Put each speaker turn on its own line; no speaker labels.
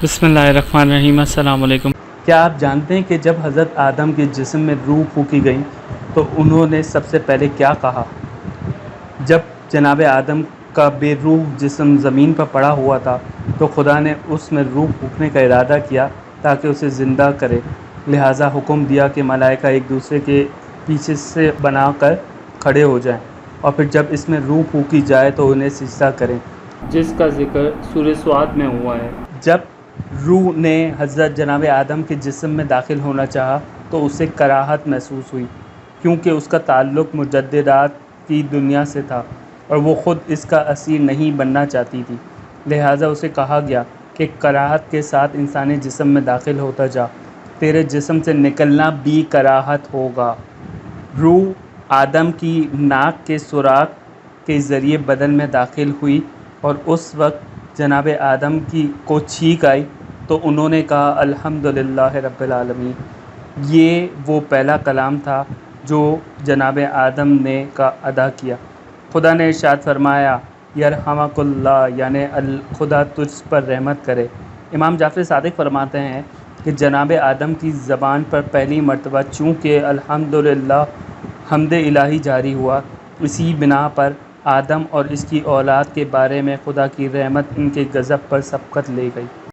بسم اللہ الرحمن الرحیم۔ السلام علیکم۔
کیا آپ جانتے ہیں کہ جب حضرت آدم کے جسم میں روح پھونکی گئی تو انہوں نے سب سے پہلے کیا کہا؟ جب جناب آدم کا بے روح جسم زمین پر پڑا ہوا تھا تو خدا نے اس میں روح پھونکنے کا ارادہ کیا تاکہ اسے زندہ کرے، لہٰذا حکم دیا کہ ملائکہ ایک دوسرے کے پیچھے سے بنا کر کھڑے ہو جائیں اور پھر جب اس میں روح پھونکی جائے تو انہیں سجدہ کریں، جس کا ذکر سورہ سواد میں ہوا ہے۔ جب روح نے حضرت جناب آدم کے جسم میں داخل ہونا چاہا تو اسے کراہت محسوس ہوئی، کیونکہ اس کا تعلق مجددات کی دنیا سے تھا اور وہ خود اس کا اسیر نہیں بننا چاہتی تھی، لہٰذا اسے کہا گیا کہ کراہت کے ساتھ انسانی جسم میں داخل ہوتا جا، تیرے جسم سے نکلنا بھی کراہت ہوگا۔ روح آدم کی ناک کے سوراخ کے ذریعے بدن میں داخل ہوئی اور اس وقت جناب آدم کو چھینک آئی تو انہوں نے کہا الحمدللہ رب العالمین۔ یہ وہ پہلا کلام تھا جو جناب آدم نے ادا کیا۔ خدا نے ارشاد فرمایا یرحمک اللہ، یعنی خدا تجھ پر رحمت کرے۔ امام جعفر صادق فرماتے ہیں کہ جناب آدم کی زبان پر پہلی مرتبہ چونکہ الحمدللہ حمد الہی جاری ہوا، اسی بنا پر آدم اور اس کی اولاد کے بارے میں خدا کی رحمت ان کے غضب پر سبقت لے گئی۔